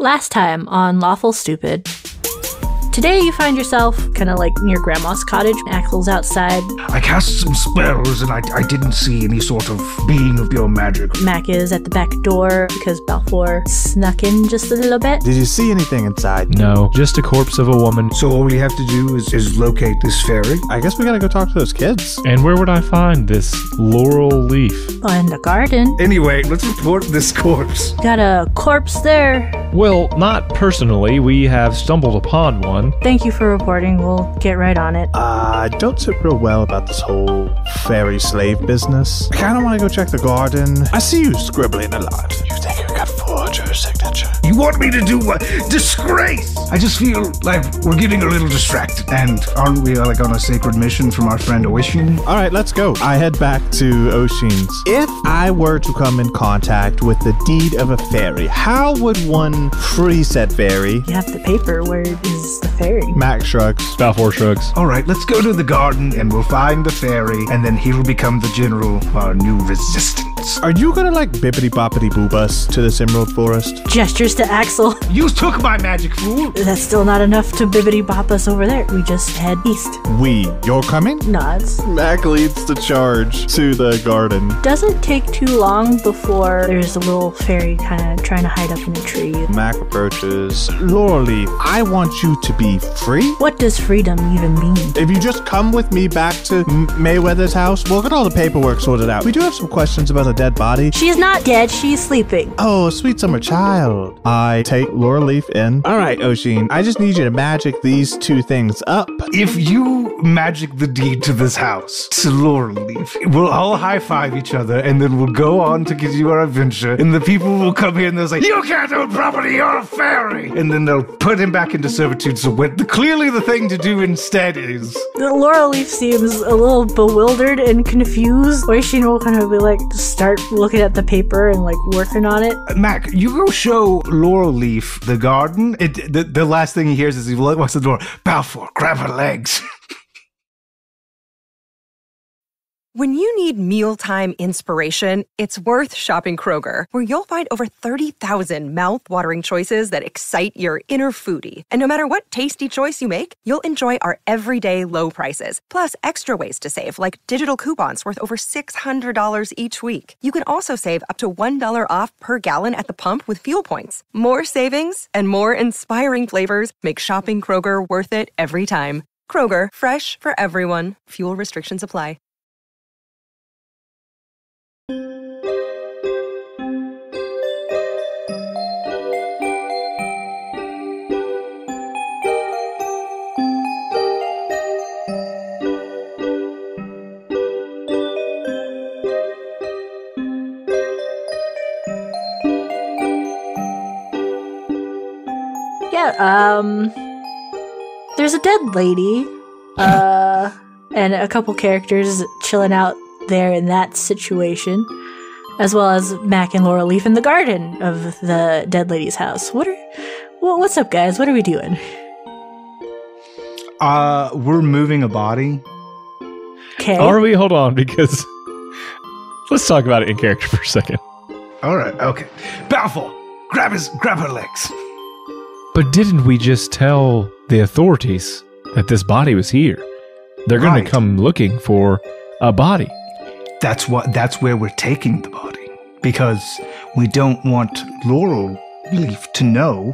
Last time on Lawful Stupid. Today you find yourself kind of like near Grandma's cottage. Axel's outside. I cast some spells and I didn't see any sort of being of pure magic. Mac is at the back door because Balfour snuck in just a little bit. Did you see anything inside? No, just a corpse of a woman. So all we have to do is locate this fairy. I guess we gotta go talk to those kids. And where would I find this laurel leaf? In the garden. Anyway, let's report this corpse. Got a corpse there. Well, not personally. We have stumbled upon one. Thank you for reporting. We'll get right on it. I don't sit real well about this whole fairy slave business. I kinda wanna go check the garden. I see you scribbling a lot. You think you could forge her signature? You want me to do what? Disgrace! I just feel like we're getting a little distracted. And aren't we like on a sacred mission from our friend Oishin? Alright, let's go. I head back to Oshin's. If I were to come in contact with the deed of a fairy, how would one free said fairy? You have the paper. Where is the fairy? Mac shrugs. Balfour shrugs. Alright, let's go to the garden and we'll find the fairy, and then he'll become the general of our new resistance. Are you gonna like bippity boppity boob us to this emerald forest? Gestures to Axel. You took my magic, fool! That's still not enough to bibbity bop us over there. We just head east. You're coming? Nods. Mac leads the charge to the garden. Doesn't take too long before there's a little fairy kind of trying to hide up in a tree. Mac approaches. Laurel, I want you to be free. What does freedom even mean? If you just come with me back to Mayweather's house, we'll get all the paperwork sorted out. We do have some questions about a dead body. She's not dead, she's sleeping. Oh, sweet summer child. I take Laura Leaf in. All right, Oshin, I just need you to magic these two things up. If you magic the deed to this house, to Laurel Leaf, we'll all high-five each other, and then we'll go on to continue our adventure, and the people will come here and they'll say, "You can't own property, you're a fairy!" And then they'll put him back into servitude, so clearly the thing to do instead is... The Laurel Leaf seems a little bewildered and confused. Oishin will kind of be like, start looking at the paper and like working on it. Mac, you go show Laurel Leaf the garden. The last thing he hears is he walks to the door. Balfour, grab her legs. When you need mealtime inspiration, it's worth shopping Kroger, where you'll find over 30,000 mouth-watering choices that excite your inner foodie. And no matter what tasty choice you make, you'll enjoy our everyday low prices, plus extra ways to save, like digital coupons worth over $600 each week. You can also save up to $1 off per gallon at the pump with fuel points. More savings and more inspiring flavors make shopping Kroger worth it every time. Kroger, fresh for everyone. Fuel restrictions apply. There's a dead lady, and a couple characters chilling out there in that situation, as well as Mac and Laurel Leaf in the garden of the dead lady's house. What's up, guys? What are we doing? We're moving a body. Okay. Are we? Hold on, because let's talk about it in character for a second. All right, okay. Balfour, grab her legs. But didn't we just tell the authorities that this body was here? They're going to come looking for a body. That's where we're taking the body, because we don't want Laurel Leaf to know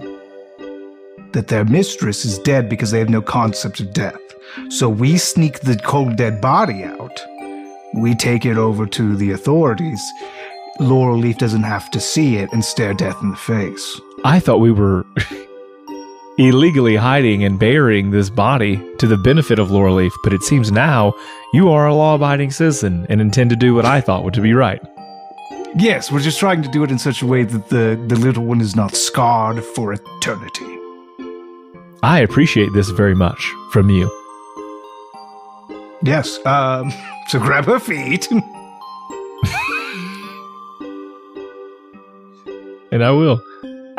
that their mistress is dead because they have no concept of death. So we sneak the cold dead body out. We take it over to the authorities. Laurel Leaf doesn't have to see it and stare death in the face. I thought we were illegally hiding and burying this body to the benefit of Laurel Leaf, but it seems now you are a law-abiding citizen and intend to do what I thought would be right. Yes, we're just trying to do it in such a way that the little one is not scarred for eternity. I appreciate this very much from you. Yes, so grab her feet. And I will.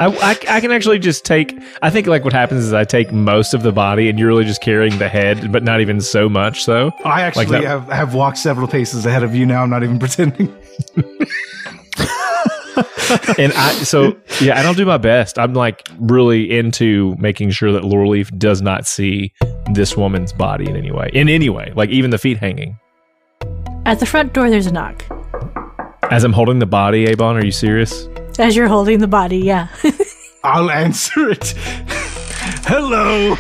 I can actually just take... I think like what happens is I take most of the body and you're really just carrying the head, but not even so much so. I actually have walked several paces ahead of you now. I'm not even pretending. And I'll do my best. I'm like really into making sure that Laurelleaf does not see this woman's body in any way, like even the feet hanging. At the front door, there's a knock. As I'm holding the body, Abon, are you serious? As you're holding the body, yeah. I'll answer it. Hello.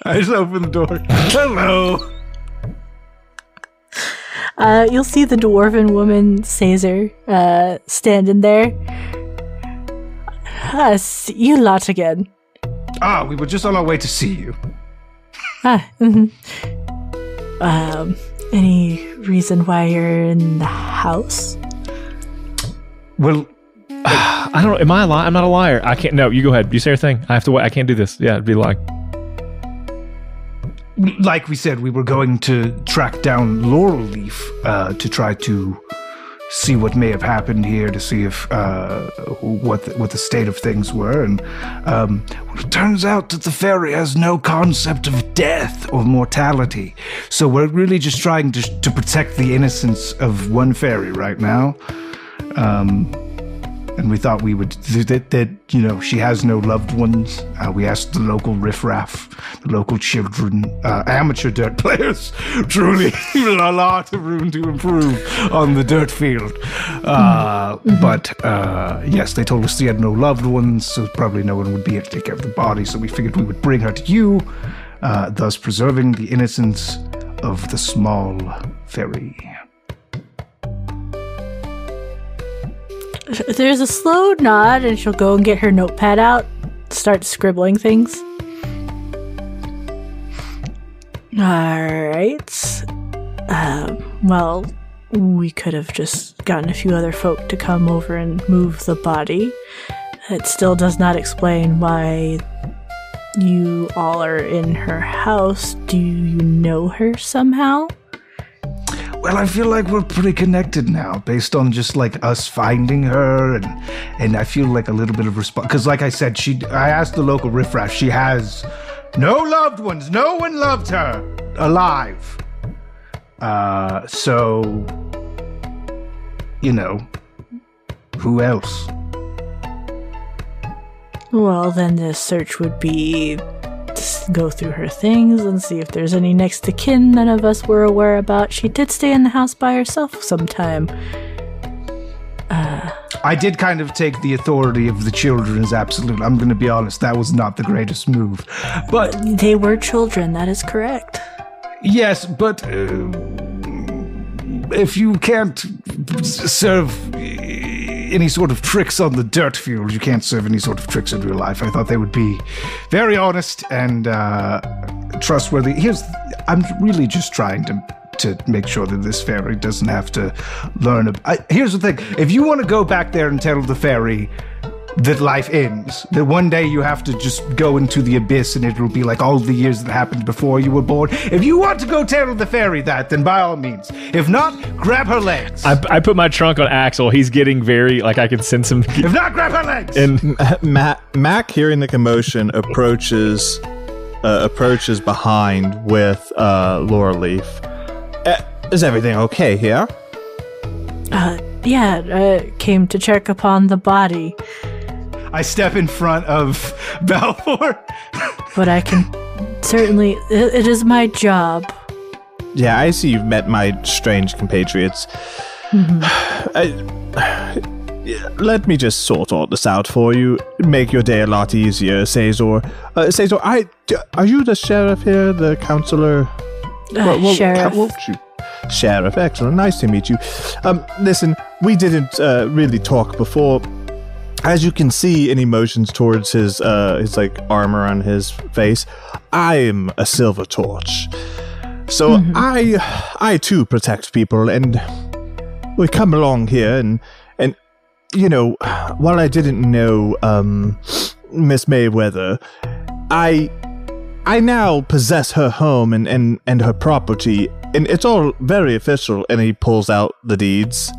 I just open the door. Hello. You'll see the dwarven woman, Caesar, standing there. See you lot again. We were just on our way to see you. Any reason why you're in the house? Well, I don't know. Am I a liar? I'm not a liar. I can't. No, you go ahead. You say your thing. I have to wait. I can't do this. Yeah, it'd be like. Like we said, we were going to track down Laurelleaf to try to see what may have happened here, to see if what the state of things were. And it turns out that the fairy has no concept of death or mortality. So we're really just trying to protect the innocence of one fairy right now. And we thought we would, that she has no loved ones. We asked the local riffraff, the local children, amateur dirt players, truly a lot of room to improve on the dirt field. But yes, they told us she had no loved ones, so probably no one would be here to take care of the body, so we figured we would bring her to you, thus preserving the innocence of the small fairy. There's a slow nod, and she'll go and get her notepad out, start scribbling things. Alright. Well, we could have just gotten a few other folk to come over and move the body. It still does not explain why you all are in her house. Do you know her somehow? Well, I feel like we're pretty connected now, based on just like us finding her, and I feel like a little bit of response. Because, like I said, I asked the local riffraff. She has no loved ones. No one loved her alive. So, who else? Well, then the search would be go through her things and see if there's any next to kin none of us were aware about. She did stay in the house by herself sometime. I did kind of take the authority of the children as absolute. I'm going to be honest, that was not the greatest move. But they were children, that is correct. Yes, but if you can't serve any sort of tricks on the dirt field, you can't serve any sort of tricks in real life. I thought they would be very honest and trustworthy. I'm really just trying to make sure that this fairy doesn't have to learn. Here's the thing. If you want to go back there and tell the fairy that life ends, that one day you have to just go into the abyss and it will be like all the years that happened before you were born. If you want to go tell the fairy that, then by all means. If not, grab her legs. I put my trunk on Axel. He's getting very, I can sense him. If not, grab her legs. And Mac, hearing the commotion, approaches behind with Laurelleaf. Is everything okay here? Came to check upon the body. I step in front of Balfour. But I can certainly... It is my job. Yeah, I see you've met my strange compatriots. Let me just sort all this out for you. Make your day a lot easier, Caesar. Caesar, are you the sheriff here, the counselor? Sheriff. Sheriff, excellent. Nice to meet you. Listen, we didn't really talk before. As you can see in emotions towards his armor on his face, I am a silver torch. So I too protect people, and we come along here and while I didn't know Miss Mayweather, I now possess her home and her property, and it's all very official. And he pulls out the deeds.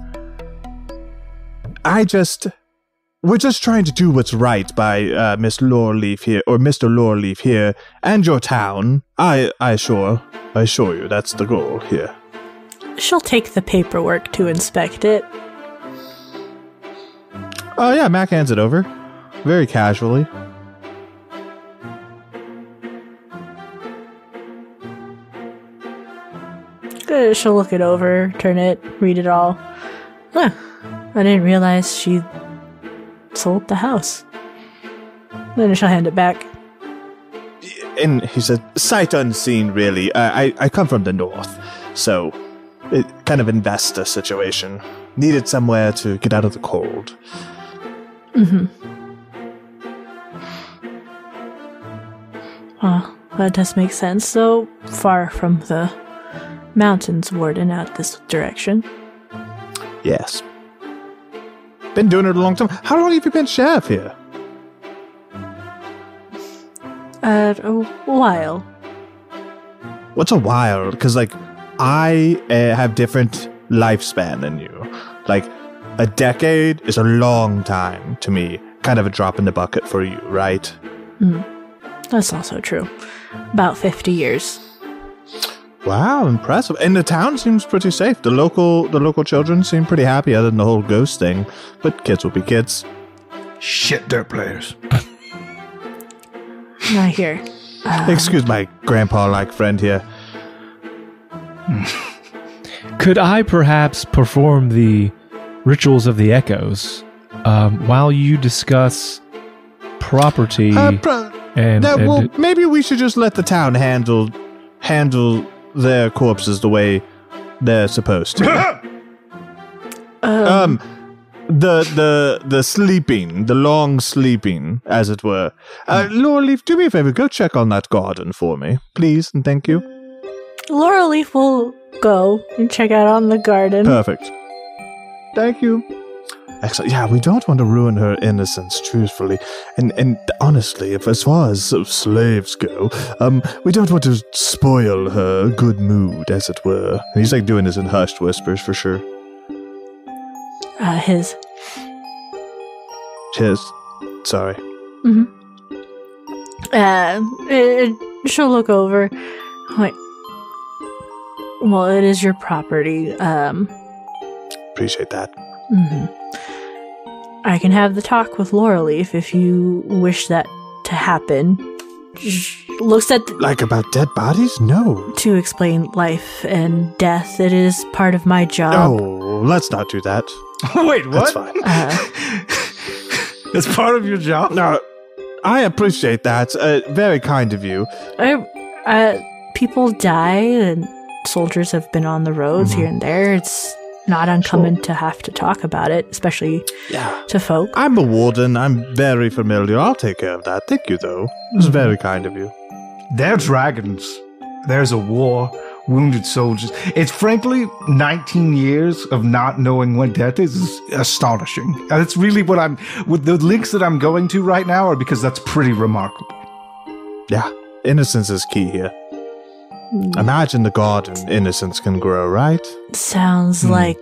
We're just trying to do what's right by Miss Laurelleaf here, or Mr. Laurelleaf here, and your town. I assure you, that's the goal here. She'll take the paperwork to inspect it. Oh, yeah, Mac hands it over. Very casually. She'll look it over, turn it, read it all. Huh. I didn't realize she sold the house. Then she'll hand it back. And he said, sight unseen, really. I come from the north, so it kind of investor situation. Needed somewhere to get out of the cold. Mm-hmm. Well, that does make sense. So far from the mountains warden out this direction. Yes. Been doing it a long time. How long have you been sheriff here? A while. What's a while? Because, like, I have different lifespan than you. Like, a decade is a long time to me. Kind of a drop in the bucket for you, right? That's also true. About 50 years. Wow, impressive. And the town seems pretty safe. The local children seem pretty happy other than the whole ghost thing. But kids will be kids. Shit dirt players. Not here. Excuse my grandpa-like friend here. Could I perhaps perform the rituals of the echoes while you discuss property? Maybe we should just let the town handle their corpses the way they're supposed to. The sleeping, the long sleeping, as it were. Laura Leaf, do me a favor, go check on that garden for me, please, and thank you. Laura Leaf will go and check out on the garden. Perfect. Thank you. Excellent. Yeah, we don't want to ruin her innocence, truthfully. And honestly, if as far as slaves go, we don't want to spoil her good mood, as it were. And he's like doing this in hushed whispers for sure. His. Sorry. Mm-hmm. She'll look over. Wait. Well, it is your property. Appreciate that. Mm-hmm. I can have the talk with Laura Leaf if you wish that to happen. Looks at like about dead bodies? No. To explain life and death. It is part of my job. Oh, let's not do that. Wait, what? That's fine. It's part of your job? No, I appreciate that. Very kind of you. People die and soldiers have been on the roads here and there. It's not uncommon to have to talk about it, especially to folk. I'm a warden. I'm very familiar. I'll take care of that. Thank you, though. It was very kind of you. They're dragons. There's a war. Wounded soldiers. It's frankly 19 years of not knowing what death is astonishing. And it's really what with the links that I'm going to right now are because that's pretty remarkable. Yeah, innocence is key here. Imagine the garden innocence can grow, right? Sounds like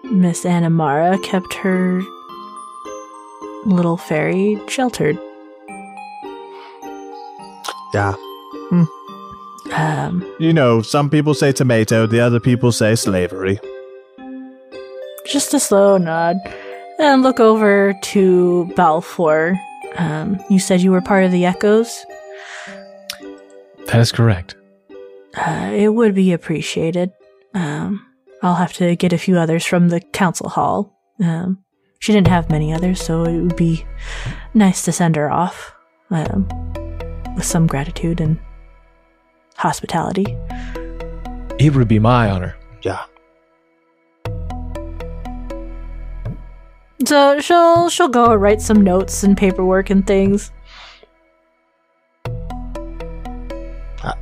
Miss Anamara kept her little fairy sheltered. Yeah. Some people say tomato, the other people say slavery. Just a slow nod. And look over to Balfour. You said you were part of the Echoes? That is correct. It would be appreciated. I'll have to get a few others from the council hall. She didn't have many others, so it would be nice to send her off with some gratitude and hospitality. It would be my honor. Yeah. So she'll go and write some notes and paperwork and things.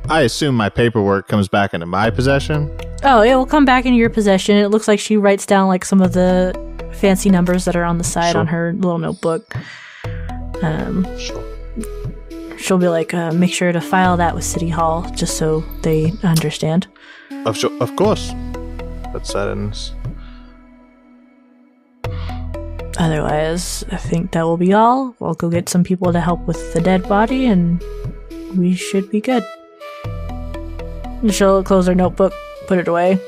I assume my paperwork comes back into my possession? Oh, it will come back into your possession. It looks like she writes down like some of the fancy numbers that are on the side on her little notebook. She'll be like, make sure to file that with City Hall, just so they understand. Of course. That's sentence. Otherwise, I think that will be all. We'll go get some people to help with the dead body, and we should be good. She'll close her notebook, put it away.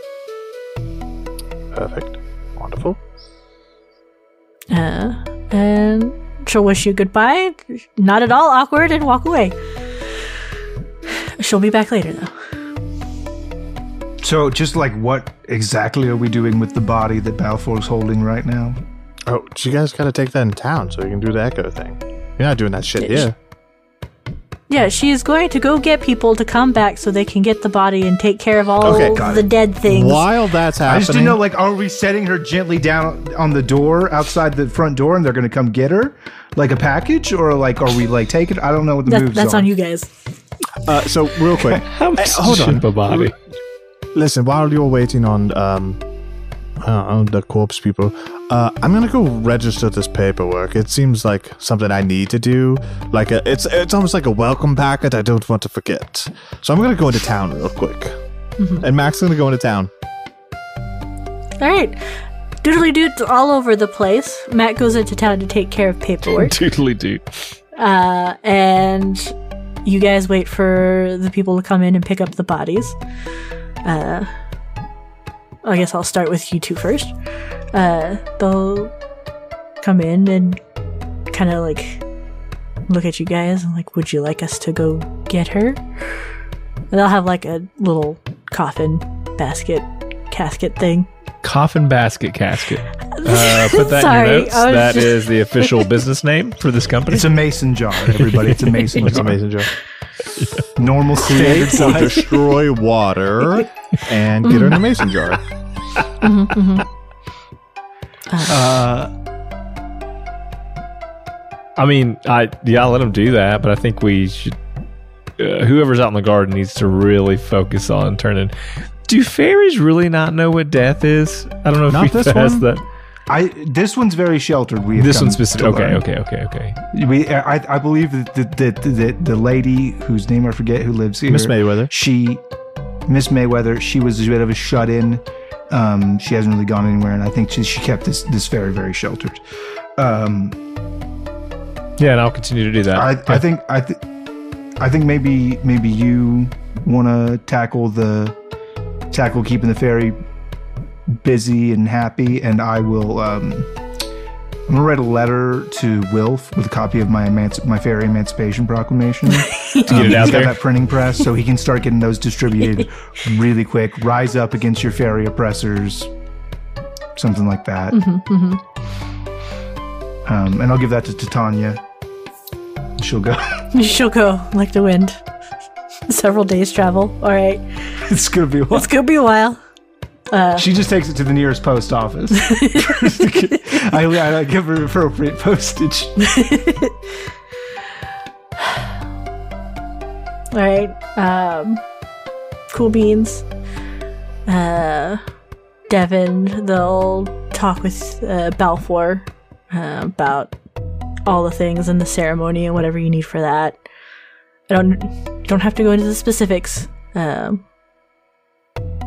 Perfect. Wonderful. And she'll wish you goodbye, not at all awkward, and walk away. She'll be back later, though. So, just like, what exactly are we doing with the body that Balfour's holding right now? Oh, you guys gotta take that in town so you can do the echo thing. You're not doing that shit here. Yeah, she's going to go get people to come back so they can get the body and take care of all the dead things. While that's happening... I just didn't know, like, are we setting her gently down on the door, outside the front door, and they're going to come get her? Like a package? Or, like, are we, like, taking... I don't know what the moves are. That's on you guys. So, real quick. Hold on. A body. Listen, while you're waiting on the corpse people, I'm gonna go register this paperwork. It seems like something I need to do. Like it's almost like a welcome packet I don't want to forget. So I'm gonna go into town real quick. Mm-hmm. And Mac's gonna go into town. All right. Doodly doot all over the place. Mac goes into town to take care of paperwork. Doodly doot. And you guys wait for the people to come in and pick up the bodies. I guess I'll start with you two first. They'll come in and kind of like look at you guys and like, would you like us to go get her? And they'll have like a little coffin basket casket thing. Coffin basket casket. Put that in your notes. That is the official business name for this company. It's a mason jar, everybody. It's a mason jar. It's a mason jar. Normal standard size. Destroy water and get her in a mason jar. I mean, let them do that, but I think we should. Whoever's out in the garden needs to really focus on turning. Do fairies really not know what death is? I don't know if we've asked that. This one's very sheltered. This one's specific. Okay. I believe that the lady whose name I forget who lives here, Miss Mayweather. Miss Mayweather. She was a bit of a shut-in. She hasn't really gone anywhere, and I think she kept this fairy very sheltered. Yeah, and I'll continue to do that. I think maybe you want to tackle keeping the fairy busy and happy, and I will. I'm gonna write a letter to Wilf with a copy of my fairy emancipation proclamation to get it out he's there. Got that printing press, so he can start getting those distributed really quick. Rise up against your fairy oppressors, something like that. And I'll give that to Titania. She'll go. She'll go like the wind. Several days travel. All right. It's gonna be a while. It's gonna be a while. She just takes it to the nearest post office. I give her appropriate postage. All right. Cool beans. Devin, they'll talk with Balfour about all the things and the ceremony and whatever you need for that. You don't have to go into the specifics.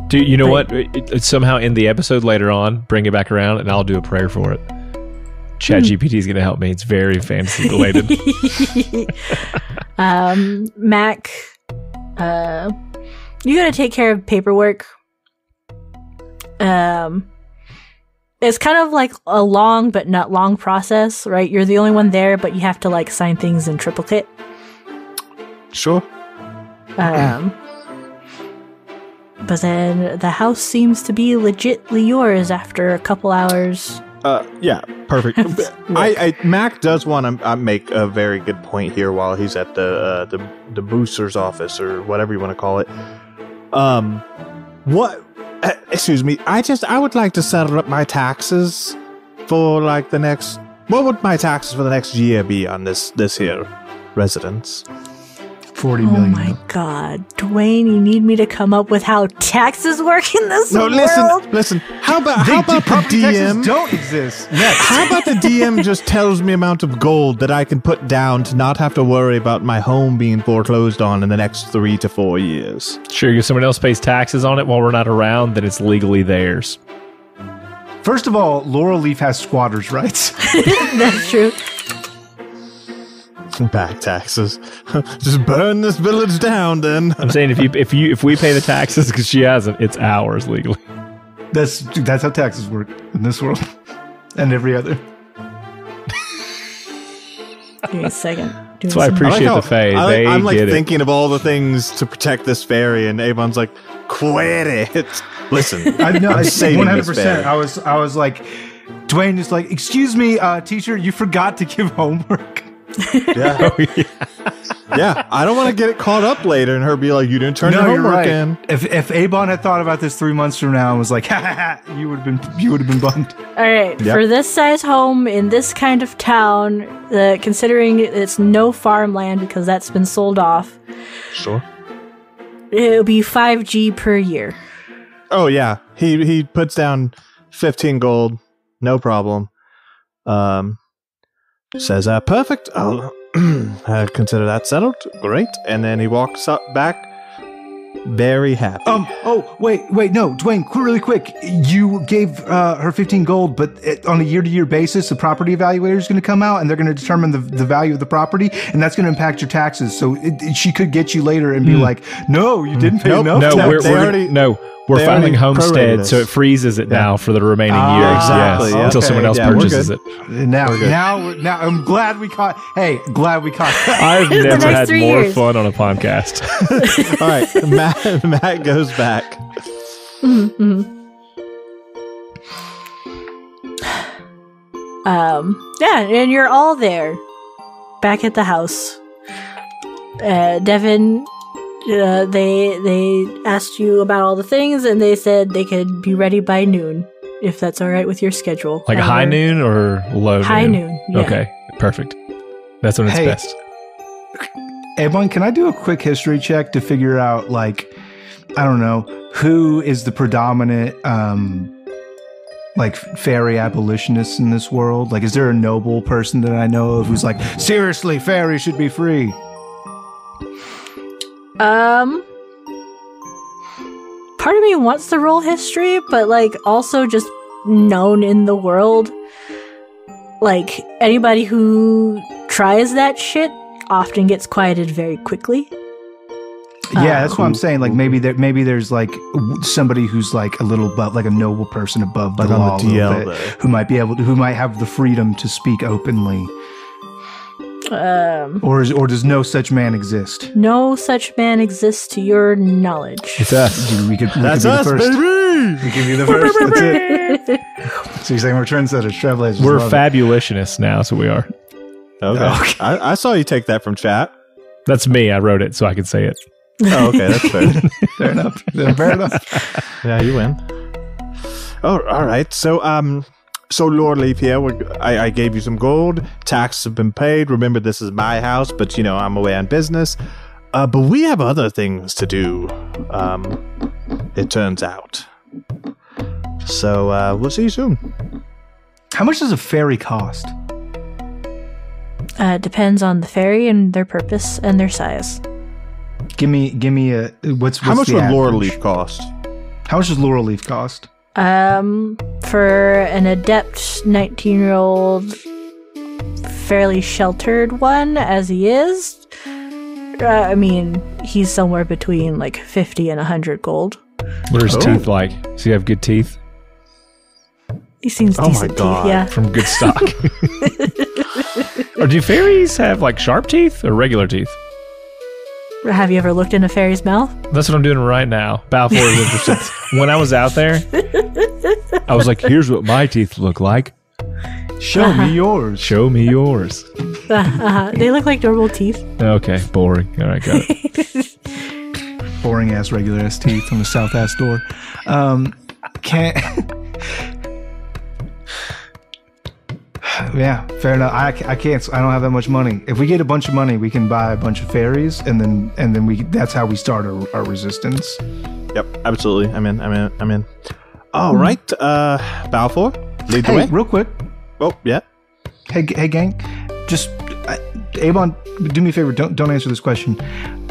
Do you know what? Somehow in the episode later on, bring it back around, and I'll do a prayer for it. ChatGPT is going to help me. It's very fantasy related. Mac, you got to take care of paperwork. It's kind of like a long but not long process, right? You're the only one there, but you have to like sign things in triplicate. Sure. But then the house seems to be legitly yours after a couple hours. Yeah, perfect. Mac does want to make a very good point here while he's at the booster's office or whatever you want to call it. Excuse me. I would like to settle up my taxes for like the next. What would my taxes for the next year be on this here residence? 40 million. Oh my god, Dwayne, you need me to come up with how taxes work in this world? Listen. How about the DM don't exist? How about the DM just tells me amount of gold that I can put down to not have to worry about my home being foreclosed on in the next 3 to 4 years? Sure, if someone else pays taxes on it while we're not around, then it's legally theirs. First of all, Laurel Leaf has squatters' rights. That's true. Back taxes. Just burn this village down, then. I'm saying if we pay the taxes because she hasn't, it's ours legally. That's how taxes work in this world and every other. Give me a second. That's why I appreciate the Fae. I'm like get thinking of all the things to protect this fairy, and Abon's like, quit it. Listen, I know. I'm saving 100%. this fairy. I was like, Dwayne is like, excuse me, teacher, you forgot to give homework. Yeah. Yeah, I don't want to get it caught up later and her be like, you didn't turn your homework in. If Abon had thought about this 3 months from now and was like, ha ha ha, you would have been bummed. All right, for this size home in this kind of town, considering it's no farmland because that's been sold off. Sure. It'll be 5G per year. Oh yeah, he puts down 15 gold, no problem. Says perfect. I'll consider that settled. Great. And then he walks up back, very happy. Oh, wait, no, Dwayne, really quick. You gave her 15 gold, but on a year-to-year basis, the property evaluator is going to come out, and they're going to determine the value of the property, and that's going to impact your taxes. So she could get you later and be like, no, you didn't pay enough. We're filing homestead, so it freezes it now for the remaining year. Exactly. Yes, until someone else purchases it. Now, I'm glad we caught. I've never had more fun on a podcast. All right, Matt goes back. Yeah, and you're all there, back at the house. Devin. They asked you about all the things, and they said they could be ready by noon, if that's all right with your schedule. Like high noon or low noon? High noon, yeah. Okay, perfect. That's when it's best. Abon, can I do a quick history check to figure out, like, I don't know, who is the predominant, like, fairy abolitionist in this world? Like, is there a noble person that I know of who's like, seriously, fairies should be free? Part of me wants to roll history, but like also just known in the world. Like anybody who tries that shit often gets quieted very quickly. Yeah, that's what I'm saying. Like maybe there's like somebody who's like a little above, like a noble person above the law, a little bit, who might have the freedom to speak openly. Or does no such man exist? No such man exists to your knowledge. It's us. That's us, baby! We can be the first. That's it. So you're saying we're trendsetters, trailblazers. We're fabulitionists now, so we are. Okay. I saw you take that from chat. That's me. I wrote it so I could say it. Oh, okay. That's fair. Fair enough. Fair enough. Yeah, you win. Oh, all right. So Lord Leaf here, I gave you some gold. Taxes have been paid. Remember, this is my house, but, I'm away on business. But we have other things to do, it turns out. So we'll see you soon. How much does a fairy cost? Depends on the fairy and their purpose and their size. Give me a... What's How much the would average? Laurel Leaf cost? How much does Laurel Leaf cost? For an adept 19-year-old, fairly sheltered one, as he is, he's somewhere between like 50 and 100 gold. What are his teeth like? Does he have good teeth? He seems decent teeth, yeah. From good stock. Or do fairies have like sharp teeth or regular teeth? Have you ever looked in a fairy's mouth? That's what I'm doing right now. Balfour is interested. When I was out there, I was like, here's what my teeth look like. Show me yours. Show me yours. They look like normal teeth. Okay, boring. All right, got it. Boring ass regular ass teeth on the south ass door. Yeah, fair enough. I can't. I don't have that much money. If we get a bunch of money, we can buy a bunch of fairies, and then we. That's how we start our resistance. Yep, absolutely. I'm in. All right, Balfour, lead the way. Real quick. Oh yeah. Hey, gang. Just Abon, do me a favor. Don't answer this question.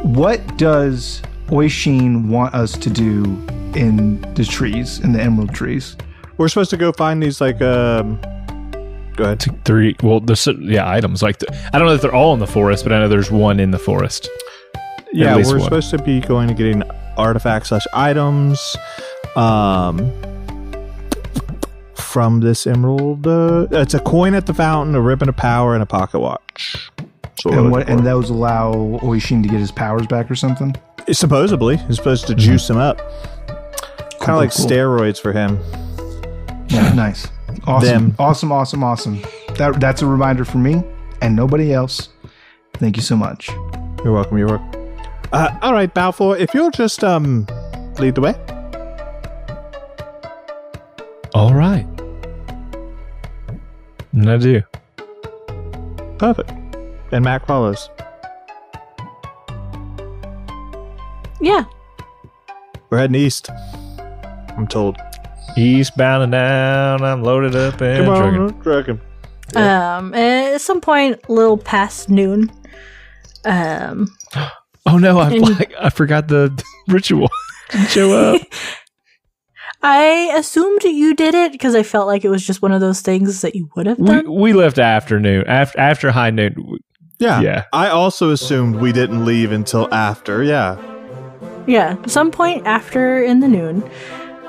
What does Oishin want us to do in the trees, in the emerald trees? We're supposed to go find these like Go ahead. 3. Well, there's items like I don't know if they're all in the forest, but I know there's one in the forest. Yeah, we're supposed to be going to getting artifacts/items from this emerald. It's a coin at the fountain, a ribbon of power, and a pocket watch. much. And those allow Oishin to get his powers back or something? Supposedly. It's supposed to juice him up. Kind of like steroids for him. Yeah, nice. Awesome. Awesome. That's a reminder for me and nobody else. Thank you so much. You're welcome. All right, Balfour, if you'll just lead the way. All right. And I do. Perfect. And Mac follows. Yeah. We're heading east, I'm told. Eastbound and down, I'm loaded up and trucking. Yeah. At some point, a little past noon. Oh no, I forgot the ritual. Didn't show up. I assumed you did it because I felt like it was just one of those things that you would have done. We left afternoon, after high noon. Yeah. I also assumed we didn't leave until after, yeah. Yeah, some point after in the noon,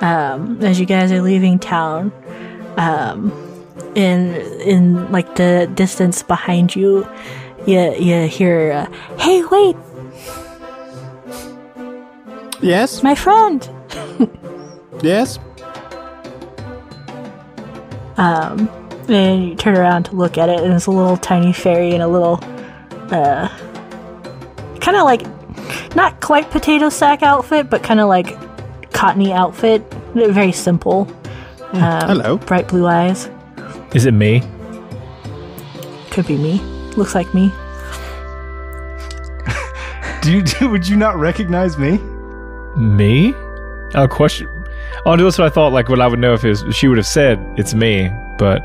as you guys are leaving town, in like the distance behind you, you hear, "Hey, wait! Yes? My friend!" Yes? And you turn around to look at it, and it's a little tiny fairy in a little, kind of like, not quite potato sack outfit, but kind of like cottony outfit. Very simple. Hello. Bright blue eyes. Is it me? Could be me. Looks like me. Would you not recognize me? Me? Oh, question. Oh, that's what I thought. Like, what I would know if she would have said it's me, but.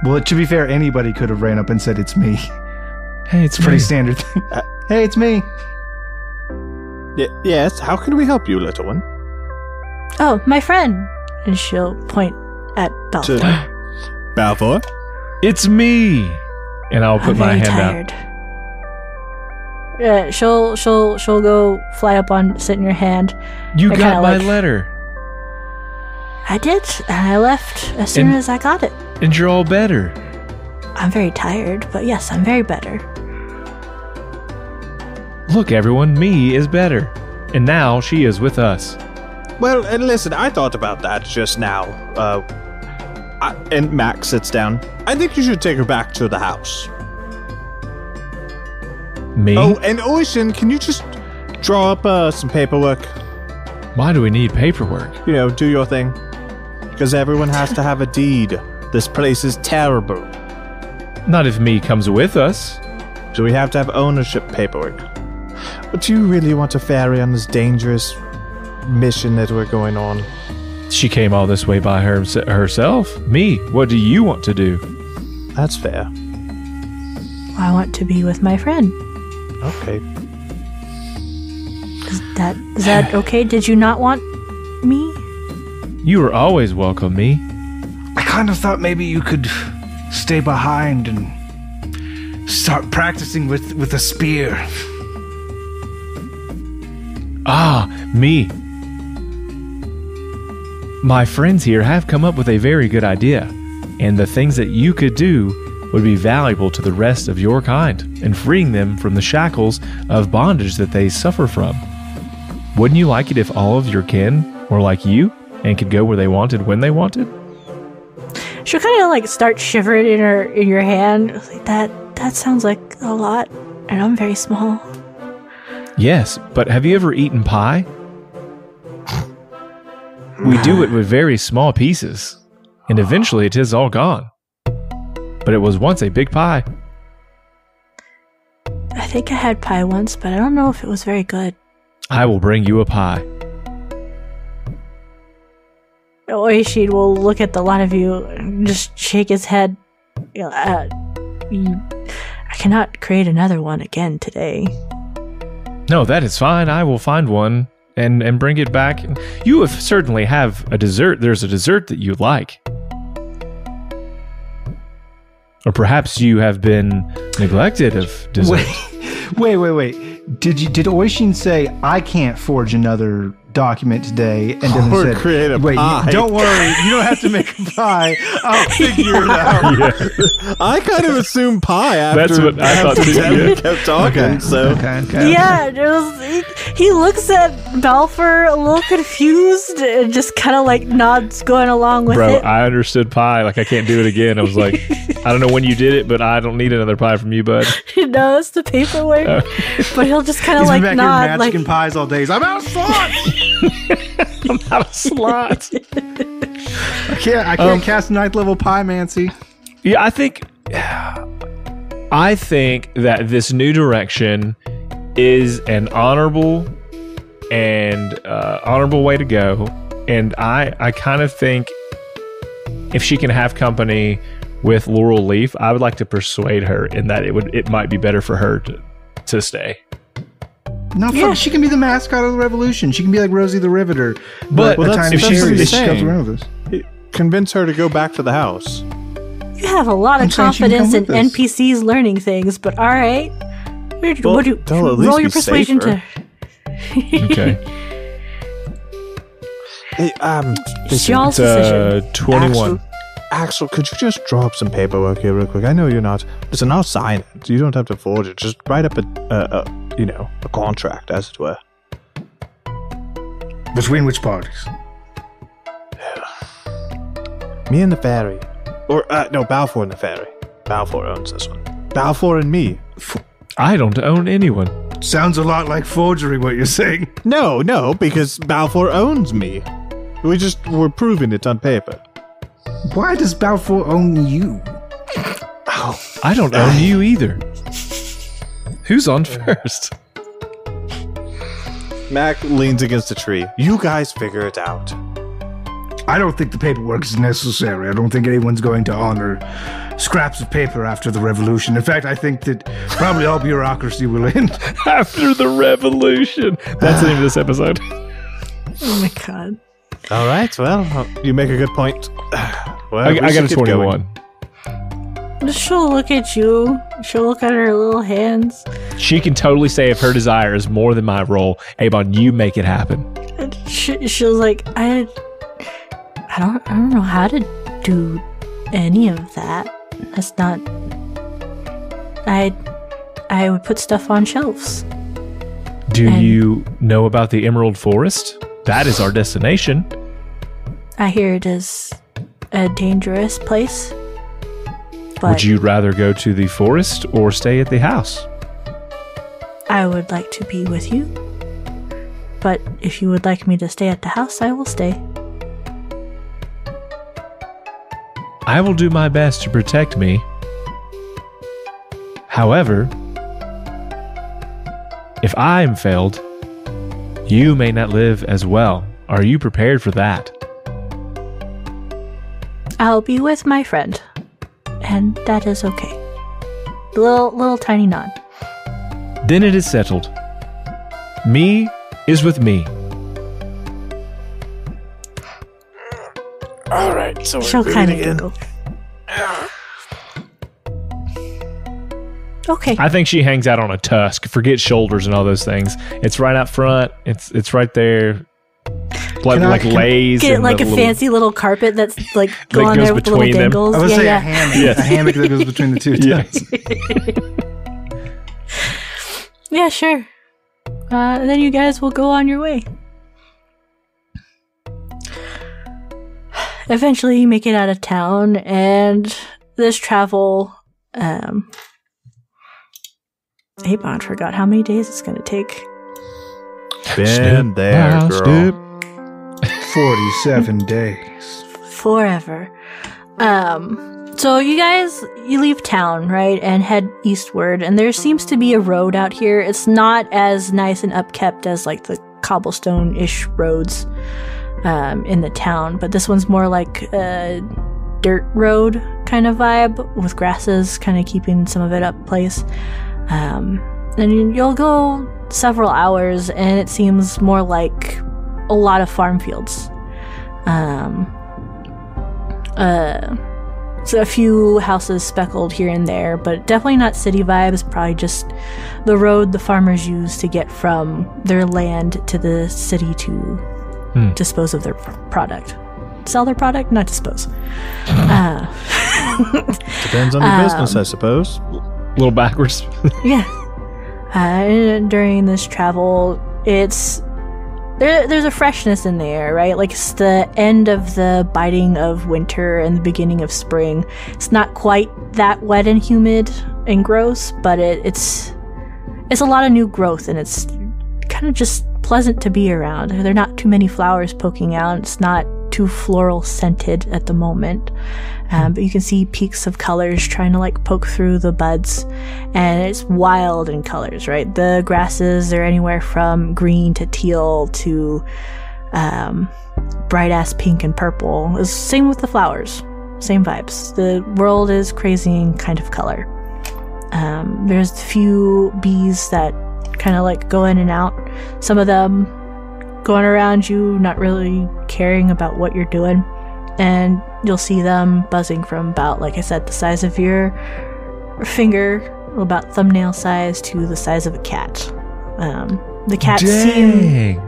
Well, to be fair, anybody could have ran up and said it's me. Hey, it's pretty standard thing. Hey, it's me. Yes, how can we help you, little one? Oh, my friend. And she'll point at Balfour. Balfour? It's me. And I'll put my hand out. Yeah, she'll go fly up on, sit in your hand. You got my letter. I did, and I left as soon as I got it. And you're all better. I'm very tired, but yes, I'm very better. Look, everyone, me is better. And now she is with us. Well, and listen, I thought about that just now. And Max sits down. I think you should take her back to the house. Me? Oh, and Oishin, can you just draw up some paperwork? Why do we need paperwork? You know, do your thing. Because everyone has to have a deed. This place is terrible. Not if me comes with us. So we have to have ownership paperwork. But do you really want a fairy on this dangerous mission that we're going on? She came all this way by herself. Me, what do you want to do? That's fair. I want to be with my friend. Okay. Is that okay? Did you not want me? You were always welcome, me. I kind of thought maybe you could stay behind and start practicing with a spear. Ah, me. My friends here have come up with a very good idea, and the things that you could do would be valuable to the rest of your kind, and freeing them from the shackles of bondage that they suffer from. Wouldn't you like it if all of your kin were like you, and could go where they wanted when they wanted? She'll kind of like start shivering in your hand. Like that sounds like a lot, and I'm very small. Yes, but have you ever eaten pie? We do it with very small pieces, and eventually it is all gone. But it was once a big pie. I think I had pie once, but I don't know if it was very good. I will bring you a pie. Oishi will look at the lot of you and just shake his head. I cannot create another one again today. No, that is fine. I will find one and bring it back. You certainly have a dessert. There's a dessert that you like. Or perhaps you have been neglected of dessert. Wait. Did Oishin say I can't forge another document today, and Dylan Or said, create a "Wait, pie. don't worry, you don't have to make a pie. I'll figure it out." Yeah. I kind of assumed pie after, That's what I thought too, Devin yeah. kept talking. Okay. So Okay. Yeah, he looks at Balfour a little confused and just kind of like nods going along with Bro, it. I understood pie. Like, I can't do it again. I was like, I don't know when you did it, but I don't need another pie from you, bud. He knows the paperwork, but he'll just kind of He's like been back nod, here like magicking pies all day. He's, I'm out of slots. I'm out of slots. I can't cast ninth level pie, Mancy. Yeah, I think that this new direction is an honorable way to go, and I kind of think if she can have company with Laurel Leaf, I would like to persuade her in that it might be better for her to stay. No, she can be the mascot of the revolution. She can be like Rosie the Riveter, but Well, a that's- tiny that's what fairy he's that comes saying. around with us. convince her to go back to the house. You have a lot of I'm saying she can confidence in come with us. NPCs learning things, but all right. Well, they'll at least Roll your be persuasion safer. Okay. Hey, It's y'all's decision. 21. Axel, could you just draw up some paperwork here real quick? I know you're not. Listen, I'll sign it. You don't have to forge it. Just write up a contract, as it were. Between which parties? Me and the fairy. Or, no, Balfour and the fairy. Balfour owns this one. Balfour and me. I don't own anyone. Sounds a lot like forgery, what you're saying. No, because Balfour owns me. We're proving it on paper. Why does Balfour own you? I don't own you either. Who's on first? Mac leans against a tree. You guys figure it out. I don't think the paperwork is necessary. I don't think anyone's going to honor scraps of paper after the revolution. In fact, I think that probably all bureaucracy will end. After the revolution. That's the name of this episode. Oh my god. All right, well, you make a good point. Well, I got a 21. She'll look at you. She'll look at her little hands. She can totally say if her desire is more than my role, Abon, you make it happen. And she'll like, I don't know how to do any of that. That's not. I would put stuff on shelves. Do you know about the Emerald Forest? That is our destination. I hear it is a dangerous place. But Would you rather go to the forest or stay at the house? I would like to be with you. But if you would like me to stay at the house, I will stay. I will do my best to protect me. However, if I am failed, you may not live as well. Are you prepared for that? I'll be with my friend. And that is okay. Little tiny nod. Then it is settled. Me is with me. All right, so She'll kind of giggle. Okay. I think she hangs out on a tusk. Forget shoulders and all those things. It's right out front. It's right there. Like lays. Get and like the a little- fancy little carpet that's like go on goes there with the little between them. dangles. I would Yeah, say yeah. a hammock. Yes. A hammock that goes between the two Yes. tents. Yeah, sure. Then you guys will go on your way. Eventually, you make it out of town, and this travel. Abon forgot how many days it's going to take. Been there, girl. 47 days. Forever. So you leave town, right, and head eastward, and there seems to be a road out here. It's not as nice and upkept as like the cobblestone-ish roads in the town, but this one's more like a dirt road kind of vibe with grasses kind of keeping some of it up place. And you'll go several hours, and it seems more like a lot of farm fields. So a few houses speckled here and there, but definitely not city vibes. Probably just the road the farmers use to get from their land to the city to dispose of their product. Sell their product, not dispose. Depends on the business, I suppose. A little backwards. Yeah. During this travel, it's there's a freshness in the air, right? Like it's the end of the biting of winter and the beginning of spring. It's not quite that wet and humid and gross, but it's a lot of new growth, and it's kind of just pleasant to be around. There are not too many flowers poking out. It's not too floral scented at the moment, but you can see peaks of colors trying to like poke through the buds, and it's wild in colors, right? The grasses are anywhere from green to teal to bright ass pink and purple. It's same with the flowers, same vibes. The world is crazy in kind of color. There's a few bees that kind of like go in and out, some of them going around you, not really caring about what you're doing, and you'll see them buzzing from about, like I said, the size of your finger, about thumbnail size, to the size of a cat. The cats seem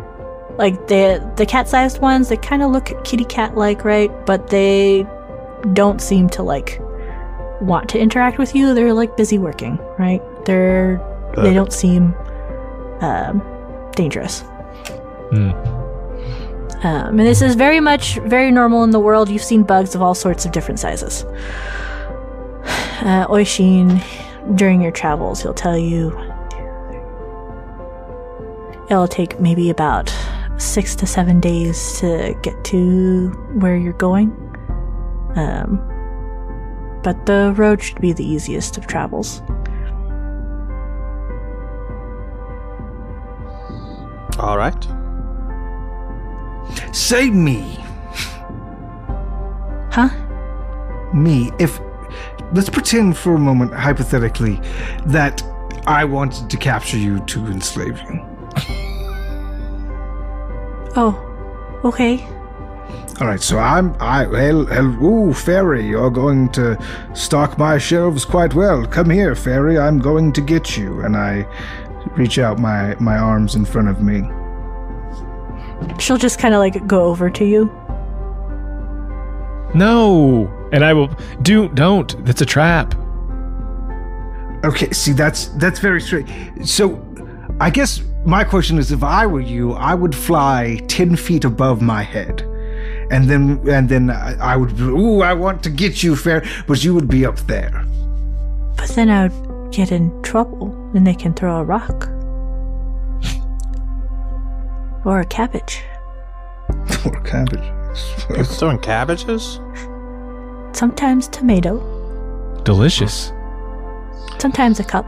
like the cat-sized ones. They kind of look kitty cat-like, right? But they don't seem to like want to interact with you. They're like busy working, right? They don't seem dangerous. And this is very normal in the world. You've seen bugs of all sorts of different sizes. Oishin, during your travels, he'll tell you it'll take maybe about 6 to 7 days to get to where you're going. But the road should be the easiest of travels. All right. Say me. Huh? Me. Let's pretend for a moment, hypothetically, that I wanted to capture you to enslave you. Oh, okay. All right, so ooh, fairy, you're going to stock my shelves quite well. Come here, fairy, I'm going to get you. And I reach out my arms in front of me. She'll just kind of like go over to you. No, and I will don't. That's a trap. Okay, see, that's very straight. So, I guess my question is, if I were you, I would fly 10 feet above my head, and then I would be, ooh, I want to get you, fair, but you would be up there. But then I would get in trouble, and they can throw a rock. Or a cabbage. Or a cabbage. You're throwing cabbages? Sometimes tomato. Delicious. Sometimes a cup.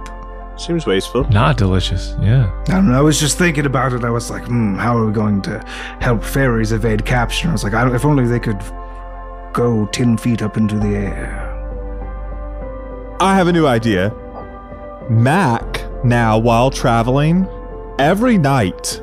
Seems wasteful. Not delicious, yeah. I don't know, I was just thinking about it. I was like, how are we going to help fairies evade capture? I was like, if only they could go 10 feet up into the air. I have a new idea. Mac, now, while traveling, every night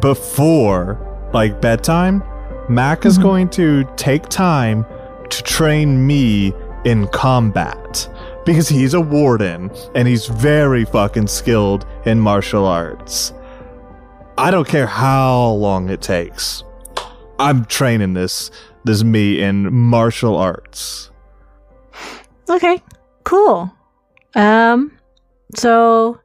before, like, bedtime, Mac is going to take time to train me in combat. Because he's a warden, and he's very fucking skilled in martial arts. I don't care how long it takes. I'm training this me in martial arts. Okay, cool. So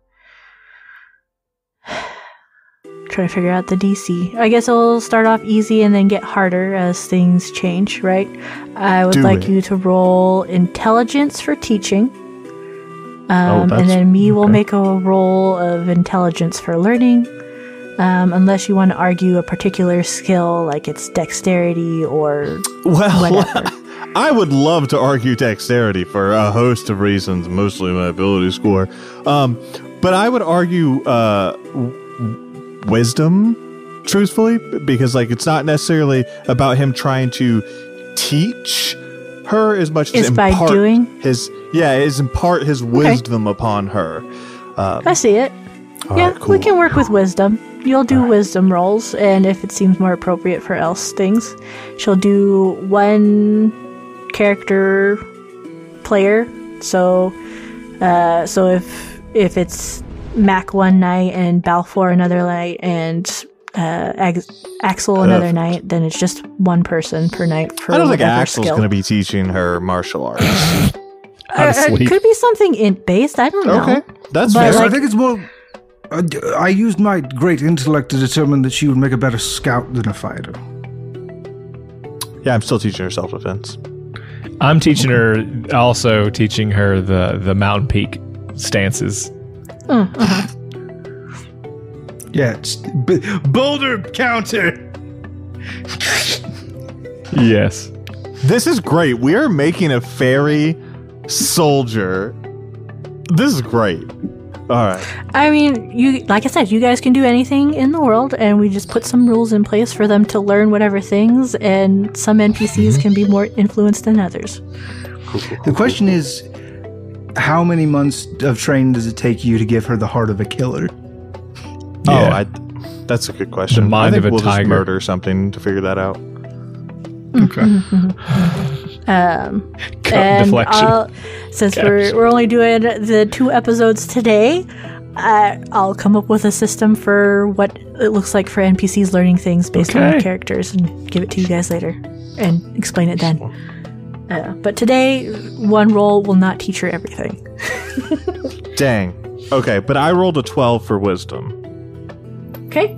trying to figure out the DC. I guess it'll start off easy and then get harder as things change, right? I would like you to roll intelligence for teaching. And then me will make a roll of intelligence for learning. Unless you want to argue a particular skill, like it's dexterity or whatever. I would love to argue dexterity for a host of reasons, mostly my ability score. But I would argue wisdom, truthfully, because like it's not necessarily about him trying to teach her as much as impart his wisdom upon her. I see it. Yeah, right, cool. We can work with wisdom. You'll do wisdom rolls, and if it seems more appropriate for else things, she'll do one character player. So if it's Mac one night and Balfour another night and Axel another night, then it's just one person per night for I don't think Axel's going to be teaching her martial arts. It could be something int-based. I don't know. Okay, that's But, fair. I think it's more... I used my great intellect to determine that she would make a better scout than a fighter. Yeah, I'm still teaching her self-defense. I'm teaching her, also teaching her the mountain peak stances. Yeah, it's boulder counter. Yes. This is great. We are making a fairy soldier. This is great. All right. I mean, like I said, you guys can do anything in the world, and we just put some rules in place for them to learn whatever things, and some NPCs can be more influenced than others. The question is, how many months of training does it take you to give her the heart of a killer? Yeah. That's a good question. The mind I think of a we'll tiger. just murder something to figure that out. Okay. Deflection. Since we're only doing the 2 episodes today, I'll come up with a system for what it looks like for NPCs learning things based on their characters and give it to you guys later and explain it then. But today, one roll will not teach her everything. Dang. Okay, but I rolled a 12 for wisdom. Okay.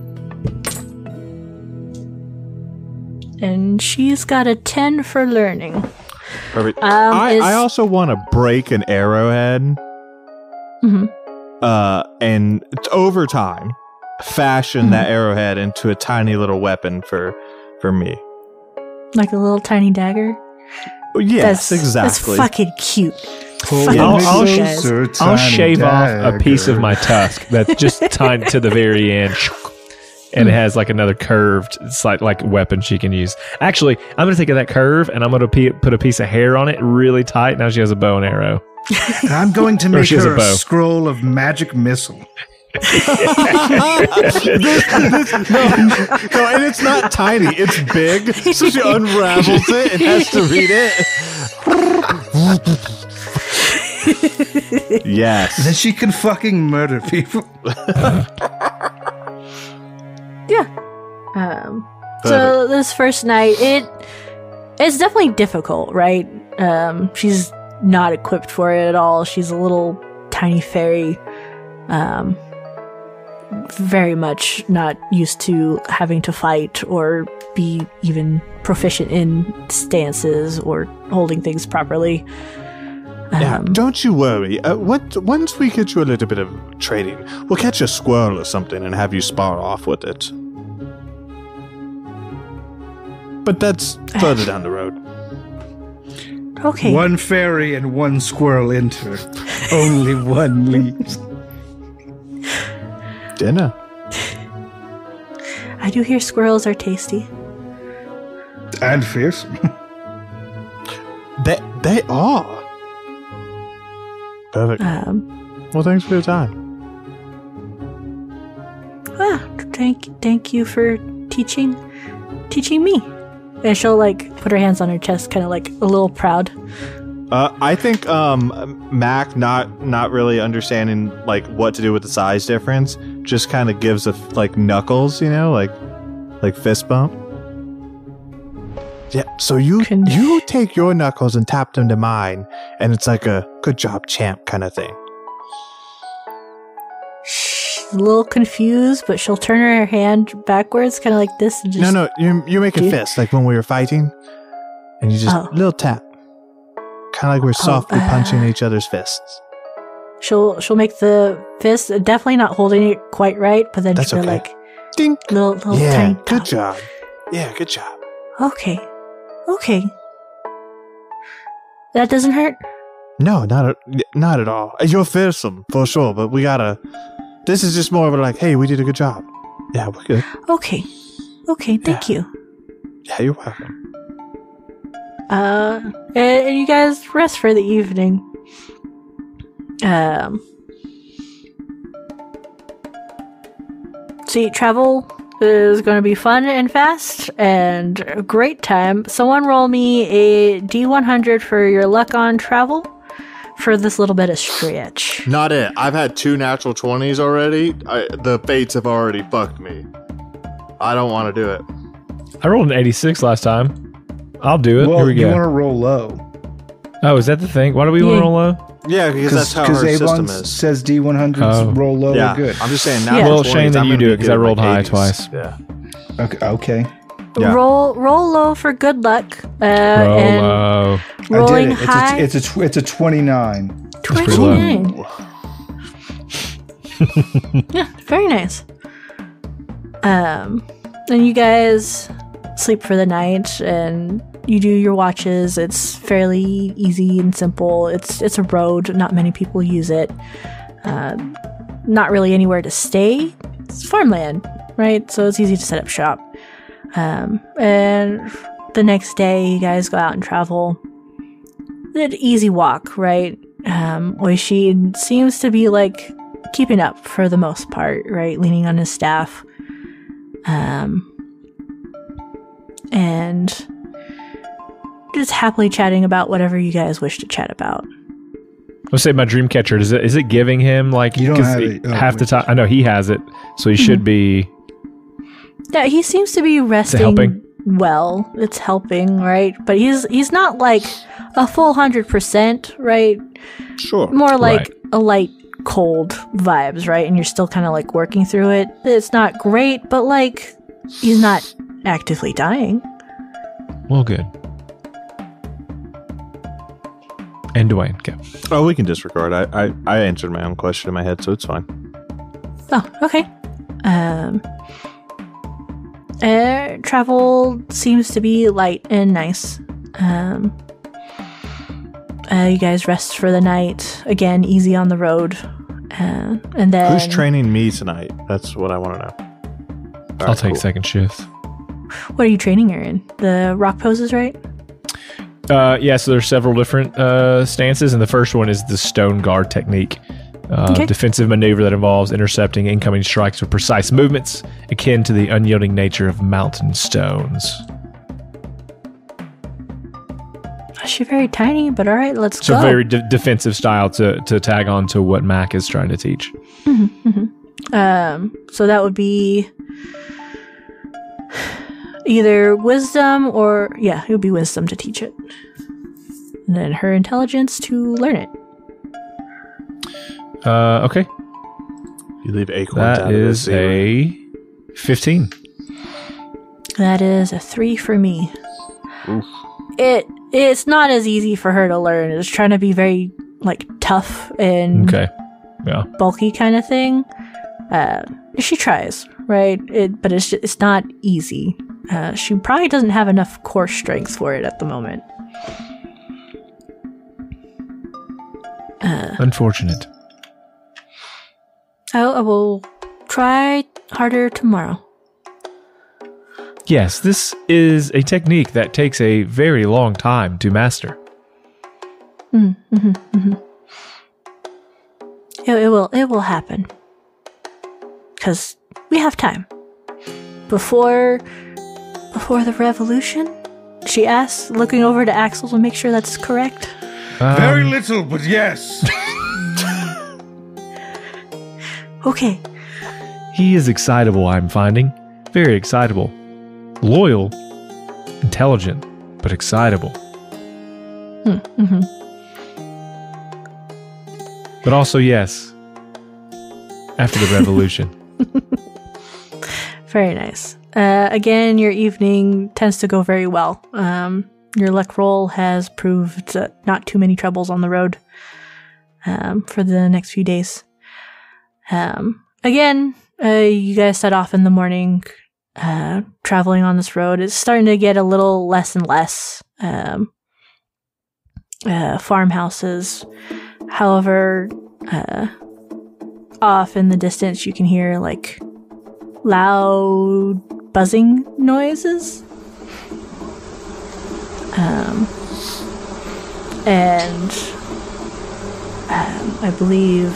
And she's got a 10 for learning. Perfect. I also want to break an arrowhead. And over time, fashion that arrowhead into a tiny little weapon for me. Like a little tiny dagger? Yes, exactly. That's fucking cute. I'll shave off a piece of my tusk that's just tied to the very end. And it has like another curved like weapon she can use. Actually, I'm going to take that curve and I'm going to put a piece of hair on it really tight. Now she has a bow and arrow. And I'm going to make her a bow. scroll of magic missile. No, and it's not tiny. It's big. So she unravels it and has to read it. Yes. Then she can fucking murder people. Yeah. So this first night, it's definitely difficult, right? She's not equipped for it at all. She's a little tiny fairy, very much not used to having to fight or be even proficient in stances or holding things properly. Yeah, don't you worry. Once we get you a little bit of training, we'll catch a squirrel or something and have you spar off with it. But that's further down the road. Okay. One fairy and one squirrel enter. Only one leaves. Dinner. I do hear squirrels are tasty. And fearsome. They are. Perfect. Well, thanks for your time. Thank you for teaching me. And she'll like put her hands on her chest, kind of like a little proud. I think Mac not really understanding like what to do with the size difference, just kind of gives a like knuckles, you know, like fist bump. Yeah. So you take your knuckles and tap them to mine, and it's like a good job, champ kind of thing. She's a little confused, but she'll turn her hand backwards, kind of like this. And just No, you make a fist like when we were fighting, and you just little tap. Kind of like we're softly punching each other's fists. She'll make the fist, definitely not holding it quite right, but then That's she'll okay. like Ding. little tiny Good tap. job. Yeah, good job. Okay. That doesn't hurt? No, not at all. You're fearsome for sure, but we gotta. This is just more of a like, hey, we did a good job. Yeah, we're good. Okay, thank you. Yeah, you're welcome. And you guys rest for the evening. See, travel is going to be fun and fast and a great time. Someone roll me a D100 for your luck on travel. for this little bit of stretch. Not it. I've had 2 natural 20s already. The fates have already fucked me. I don't want to do it. I rolled an 86 last time. I'll do it. Well, Here we go. You want to roll low. Oh, is that the thing? Why do we want to roll low? Yeah, because that's how her system Abon is. says D100s roll low Yeah, are good. I'm just saying. Well, Shane, then you do it because I rolled high twice. Yeah. Okay. Yeah. Roll low for good luck. Roll and low. rolling I did it. high. It's a 29. 29. Yeah, very nice. Then you guys sleep for the night and you do your watches. It's fairly easy and simple. It's a road. Not many people use it. Not really anywhere to stay. It's farmland, right? So it's easy to set up shop. And the next day, you guys go out and travel. An easy walk, right? Oishi seems to be like keeping up for the most part, right? Leaning on his staff. And just happily chatting about whatever you guys wish to chat about. Let's say my dream catcher. Is it giving him like You don't have it. Oh, half the wait. time? I know he has it, so he should be. Yeah, he seems to be resting helping? well. It's helping, right? But he's not like a full 100%, right? Sure. More like Right. a light cold vibes, right? And you're still kind of like working through it. It's not great, but like he's not actively dying. Well, good. And Dwayne, okay. Oh, we can disregard. I answered my own question in my head, so it's fine. Oh, okay. Air travel seems to be light and nice. You guys rest for the night. Again, easy on the road. And then Who's training me tonight? That's what I want to know. All I'll right, take cool. second shift. what are you training her in? The rock poses, right? Yeah, so there's several different stances, and the first one is the stone guard technique. Okay. Defensive maneuver that involves intercepting incoming strikes with precise movements, akin to the unyielding nature of mountain stones. She's very tiny, but all right, let's So go. very defensive style to tag on to what Mac is trying to teach. So that would be either wisdom or, yeah, it would be wisdom to teach it. And then her intelligence to learn it. Okay. You leave acorns out That of is this, a 15. That is a 3 for me. Oof. It's not as easy for her to learn. It's trying to be very, like, tough and Okay. Yeah. bulky kind of thing. She tries, right? But it's not easy. She probably doesn't have enough core strength for it at the moment. Unfortunate. I will try harder tomorrow. Yes, this is a technique that takes a very long time to master. It will happen. Because we have time. Before the revolution? She asks, looking over to Axel to make sure that's correct. Very little, but yes. Okay. He is excitable, I'm finding. Very excitable. Loyal. Intelligent, but excitable. But also, yes, after the revolution. Very nice. Again, your evening tends to go very well. Your luck roll has proved not too many troubles on the road for the next few days. Again, you guys set off in the morning, traveling on this road. It's starting to get a little less and less farmhouses. However, off in the distance, you can hear like loud buzzing noises. And I believe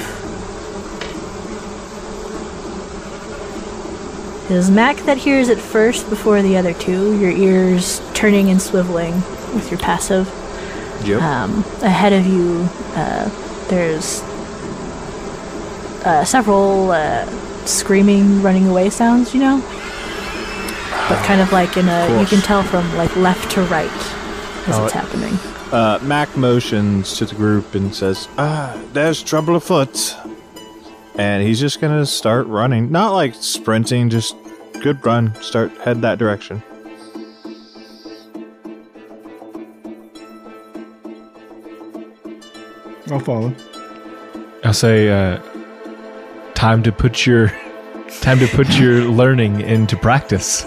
it is Mac that hears it first before the other two, your ears turning and swiveling with your passive. Yep. Ahead of you, there's several screaming, running away sounds, but kind of like in a, you can tell from like left to right as it's happening. Mac motions to the group and says, there's trouble afoot. And he's just going to start running. Not like sprinting, just good run. Head that direction. I'll follow. I'll say, time to put your learning into practice.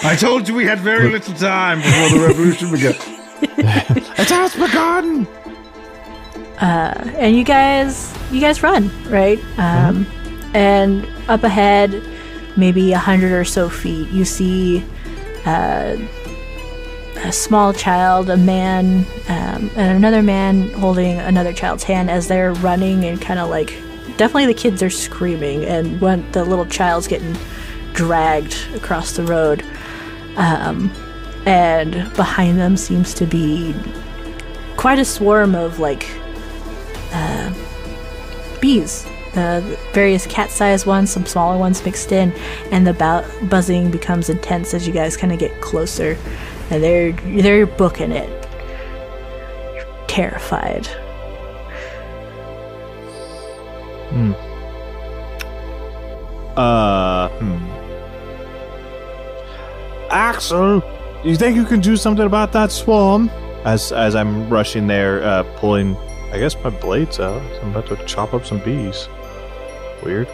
I told you we had very little time before the revolution began. It has begun. And you guys run, right? And up ahead, maybe 100 or so feet, you see a small child, a man, and another man holding another child's hand as they're running, and kind of like, definitely the kids are screaming, and when the little child's getting dragged across the road, and behind them seems to be quite a swarm of like bees, various cat-sized ones, some smaller ones mixed in, and the buzzing becomes intense as you guys kind of get closer, and they're booking it. You're terrified. Axel, you think you can do something about that swarm? As I'm rushing there, pulling, I guess, my blades out. I'm about to chop up some bees. Weird.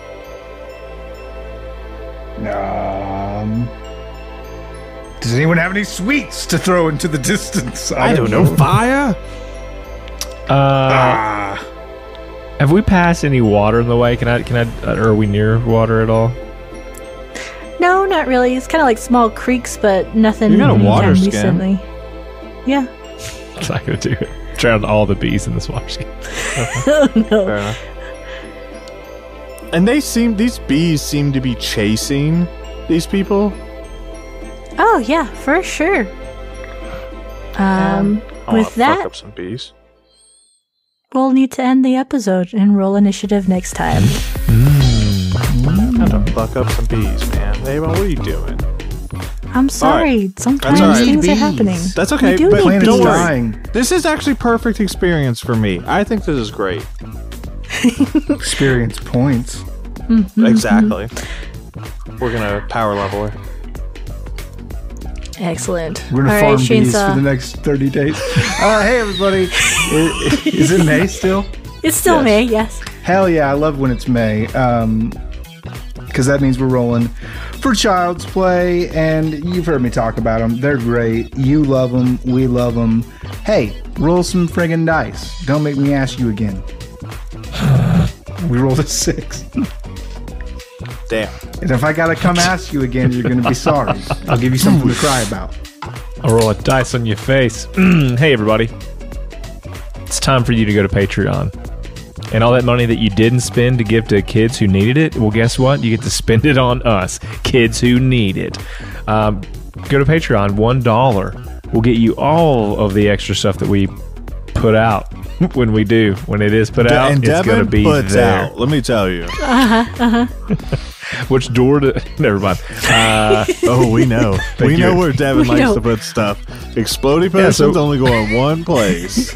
Does anyone have any sweets to throw into the distance? I don't know. Fire? Have we passed any water in the way? Can I? Are we near water at all? No, not really. It's kind of like small creeks, but nothing. You got a water skin. Recently. Yeah. It's not going to do it. Drown all the bees in this water skin. Oh, no. Fair enough. And these bees seem to be chasing these people. Oh yeah, for sure. With that, fuck up some bees. We'll need to end the episode and roll initiative next time. Time to fuck up some bees, man. Avon, what are you doing? I'm sorry. Right. Sometimes things are happening. That's okay. We do but need don't bees. worry. This is actually perfect experience for me. I think this is great. Experience points. Exactly. We're gonna power level her. Excellent. We're gonna farm bees for the next 30 days. Hey everybody. Is it May still? It's still May, yes. Hell yeah, I love when it's May. Because that means we're rolling for Child's Play, and you've heard me talk about them. They're great. You love them. We love them. Hey, roll some friggin' dice. Don't make me ask you again. We rolled a 6. Damn. And if I gotta come ask you again, you're gonna be sorry. I'll give you something to cry about. I'll roll a dice on your face. Hey, everybody. It's time for you to go to Patreon. And all that money that you didn't spend to give to kids who needed it, well, guess what? You get to spend it on us, kids who need it. Go to Patreon. $1 will get you all of the extra stuff that we put out when it is put out. And it's going to be puts there. Out, let me tell you. Which door to... Never mind. We know. We know where Devin likes to put stuff. Exploding persons only go in one place.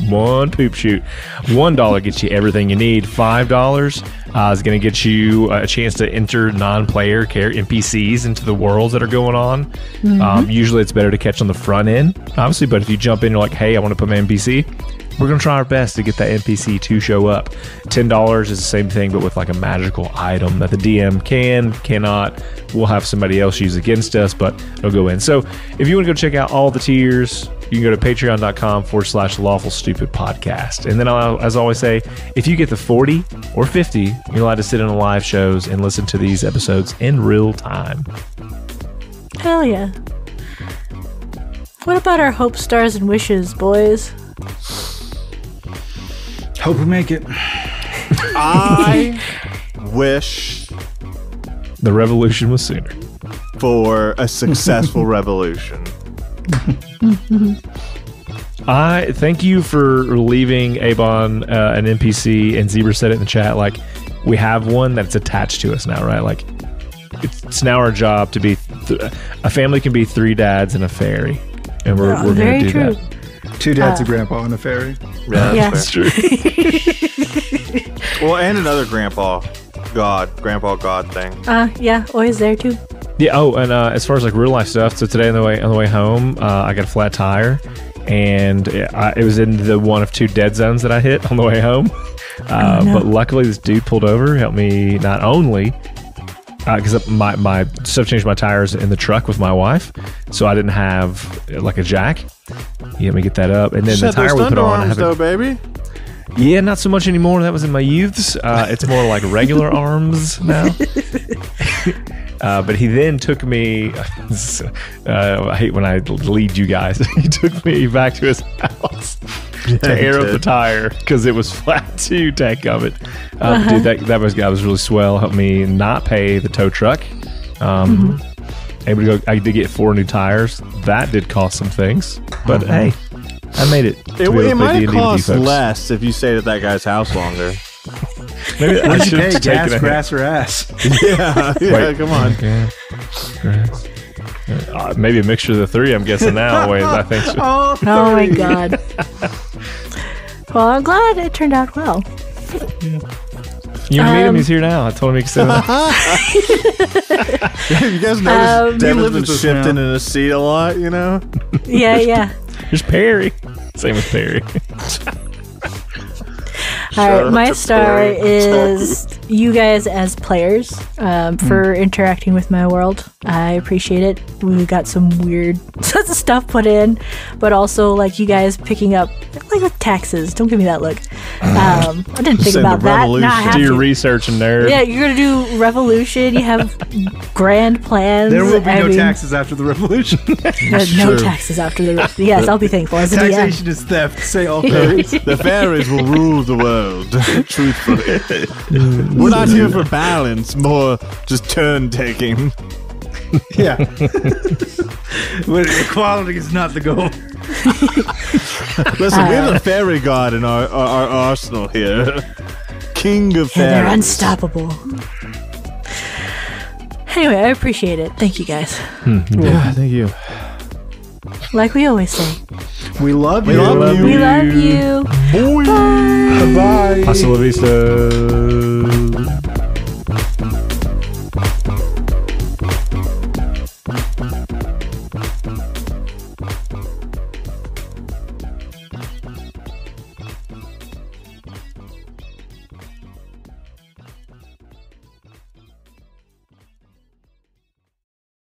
One poop shoot. $1 gets you everything you need. $5 is going to get you a chance to enter non-player NPCs into the worlds that are going on. Usually it's better to catch on the front end, obviously, but if you jump in, you're like, hey, I want to put my NPC, we're going to try our best to get that NPC to show up. $10 is the same thing, but with like a magical item that the DM cannot. We'll have somebody else use against us, but it'll go in. So if you want to go check out all the tiers, you can go to patreon.com/Lawful Stupid Podcast. And then I'll, as I always say, if you get the 40 or 50, you're allowed to sit in the live shows and listen to these episodes in real time. Hell yeah. What about our hopes, stars, and wishes, boys? Hope we make it. I wish the revolution was sooner. For a successful revolution. I thank you for leaving Abon an NPC, and Zebra said it in the chat. Like, we have one that's attached to us now, right? Like, it's now our job to be a family can be 3 dads and a fairy, and we're going to do true. that. 2 dads, a grandpa, and a fairy. Yeah, That's true. Well, and another grandpa god thing. Yeah, always there too. Yeah. Oh, and as far as like real life stuff, so today on the way home, I got a flat tire, and it was in the one of 2 dead zones that I hit on the way home. But luckily, this dude pulled over, helped me not only because my stuff changed my tires in the truck with my wife, so I didn't have like a jack. He helped me get that up, and then the tire we put on. Though, baby. Yeah, not so much anymore. That was in my youths. It's more like regular arms now. But he then took me. I hate when I lead you guys. He took me back to his house to air up the tire because it was flat too. Dadgummit. Dude, that was really swell. Helped me not pay the tow truck. Able to go. I did get 4 new tires. That did cost some things, but hey, I made it. It might cost less if you stayed at that guy's house longer. Maybe I should Hey, have gas, taken grass, or ass? Yeah, come on. Grass. Maybe a mixture of the 3. I'm guessing now. Wait, I think so. Oh my god. Well, I'm glad it turned out well. You meet him. He's here now. I told him he could sit down. You guys notice Devin's been with shifting in his seat a lot, you know? Yeah. There's Perry. Same with Perry. All right, my star is you guys as players for interacting with my world. I appreciate it. We got some weird stuff put in, but also like you guys picking up like with taxes. Don't give me that look. I didn't think about that. Now I have do your to. research and nerd. Yeah, you're gonna do revolution. You have grand plans. There will be no taxes after the revolution. No taxes after the revolution. Yes, I'll be thankful as a DM. Taxation is theft. Say all fairies. The fairies will rule the world, truthfully. We're not here for balance, more just turn-taking. Yeah. But equality is not the goal. Listen, we have a fairy god in our arsenal here. King of fairies. They're unstoppable. Anyway, I appreciate it. Thank you guys. Yeah, thank you. Like we always say. We love you. We love you. Boy. Bye. Bye. Hasta la vista.